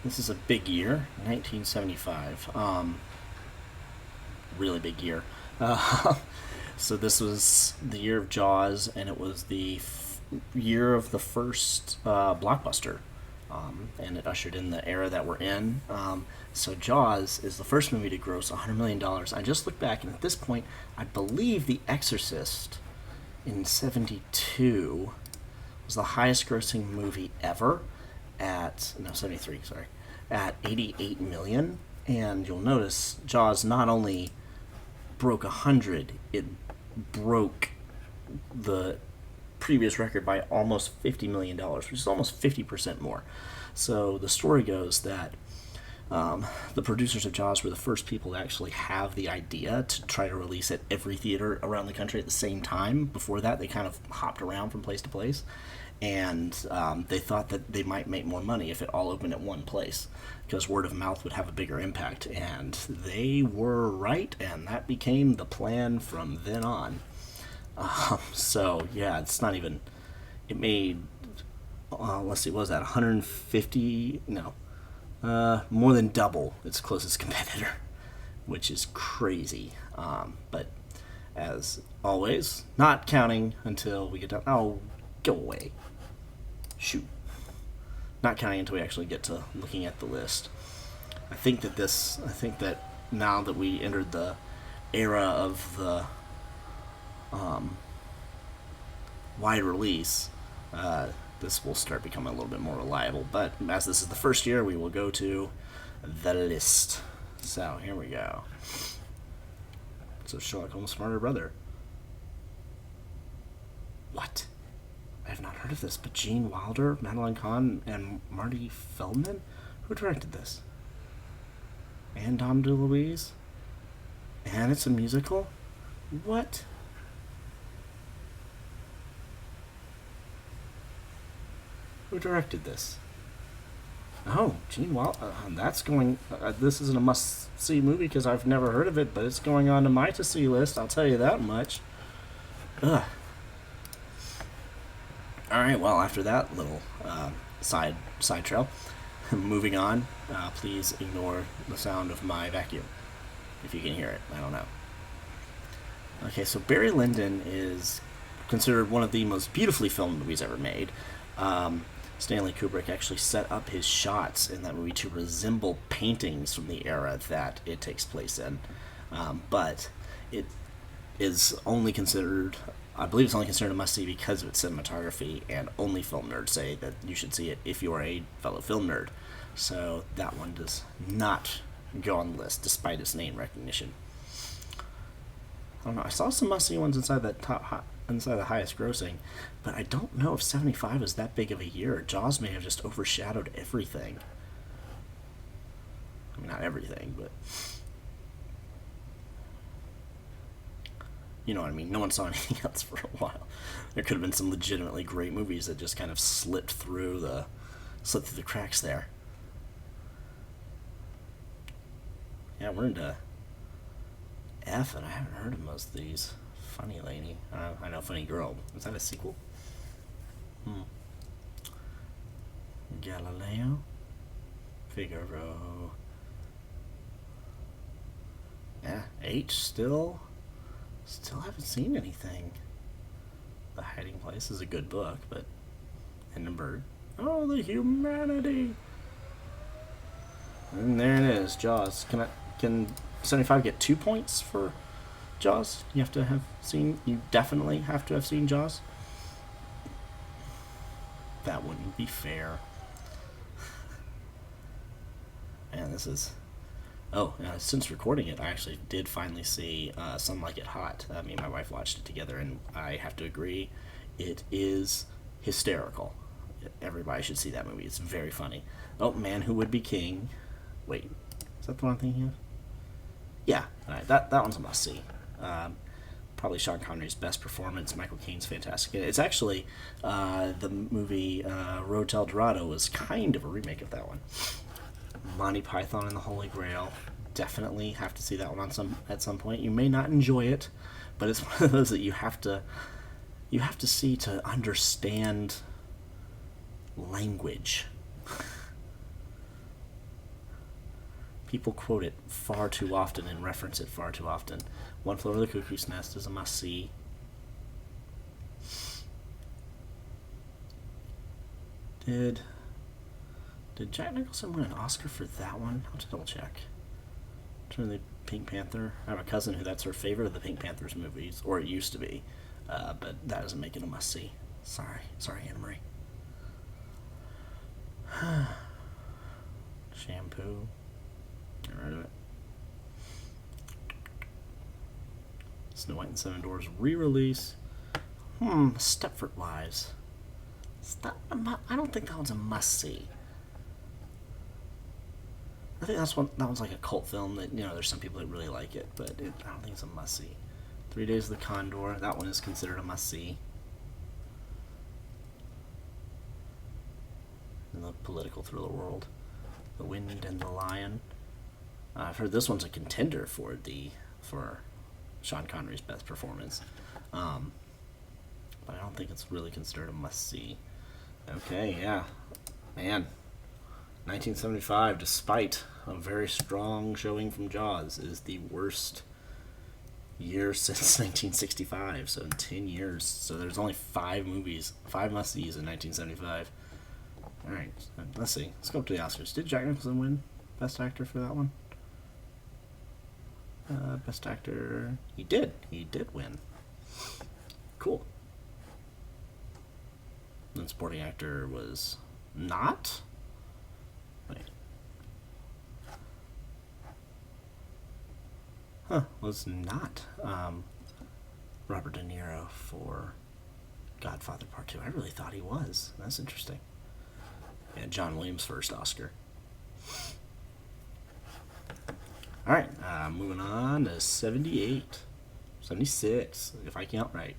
This is a big year, 1975. Really big year. Uh, so this was the year of Jaws, and it was the year of the first blockbuster, and it ushered in the era that we're in. So Jaws is the first movie to gross $100 million. I just looked back, and at this point, I believe The Exorcist in '72 was the highest grossing movie ever at no 73, sorry, at 88 million. And you'll notice Jaws not only broke 100, it broke the previous record by almost $50 million, which is almost 50% more. So the story goes that the producers of Jaws were the first people to actually have the idea to try to release at every theater around the country at the same time. Before that, they kind of hopped around from place to place, and they thought that they might make more money if it all opened at one place, because word of mouth would have a bigger impact. And they were right, and that became the plan from then on. So yeah, it's not even. It made. Let's see, what was that 150? No, more than double its closest competitor, which is crazy. But as always, not counting until we get done. Oh, go away. Shoot. Not counting until we actually get to looking at the list. I think that now that we entered the era of the wide release, this will start becoming a little bit more reliable. But as this is the first year, we will go to the list. So here we go. So Sherlock Holmes' smarter brother. What? I have not heard of this, but Gene Wilder, Madeline Kahn, and Marty Feldman? Who directed this? And Dom DeLuise? And it's a musical? What? Who directed this? Oh, Gene Wilder. That's going. This isn't a must-see movie because I've never heard of it, but it's going on to my to-see list. I'll tell you that much. Ugh. All right. Well, after that little side trail, moving on. Please ignore the sound of my vacuum if you can hear it. I don't know. Okay, so Barry Lyndon is considered one of the most beautifully filmed movies ever made. Stanley Kubrick actually set up his shots in that movie to resemble paintings from the era that it takes place in. But it is only considered, I believe it's only considered a must-see because of its cinematography, and only film nerds say that you should see it if you are a fellow film nerd. So that one does not go on the list, despite its name recognition. I don't know, I saw some must-see ones inside the highest grossing, but I don't know if 75 is that big of a year. Jaws may have just overshadowed everything. I mean, not everything, but you know what I mean. No one saw anything else for a while. There could have been some legitimately great movies that just kind of slipped through the cracks there. Yeah, we're into F, and I haven't heard of most of these. Funny Lady. I know Funny Girl. Is that a sequel? Galileo. Figaro. Yeah, H still haven't seen anything. The Hiding Place is a good book, but Hindenburg. Oh, the humanity. And there it is, Jaws. Can 75 get 2 points for Jaws? You definitely have to have seen Jaws. That wouldn't be fair. And this is. Since recording it, I actually did finally see Some Like It Hot. Me and my wife watched it together, and I have to agree, it is hysterical. Everybody should see that movie. It's very funny. Oh, Man Who Would Be King. Wait, is that the one I'm thinking of? Yeah, all right, that one's a must-see. Probably Sean Connery's best performance. Michael Caine's fantastic. It's actually the movie Road to El Dorado was kind of a remake of that one. Monty Python and the Holy Grail. Definitely have to see that one at some point. You may not enjoy it, but it's one of those that you have to see to understand language. People quote it far too often and reference it far too often. One Flew Over the Cuckoo's Nest is a must-see. Did Jack Nicholson win an Oscar for that one? I'll have to double check. Turn the Pink Panther. I have a cousin who that's her favorite of the Pink Panthers movies, or it used to be, but that doesn't make it a must-see. Sorry, Anna Marie. Shampoo. Get rid of it. Snow White and Seven Dwarfs re-release. Stepford Wives. I don't think that one's a must-see. I think that one's like a cult film that, there's some people that really like it, but I don't think it's a must-see. 3 Days of the Condor, that one is considered a must-see. In the political thriller world. The Wind and the Lion. I've heard this one's a contender for Sean Connery's best performance. But I don't think it's really considered a must-see. Okay, yeah. Man. 1975, despite a very strong showing from Jaws, is the worst year since 1965. So in 10 years. So there's only 5 must-sees in 1975. Alright, let's see. Let's go up to the Oscars. Did Jack Nicholson win Best Actor for that one? Best Actor... He did win. Cool. Then Supporting Actor was not? Wait. Was not Robert De Niro for Godfather Part 2. I really thought he was. That's interesting. Yeah, John Williams' first Oscar. Alright, moving on to 78. 76, if I count right.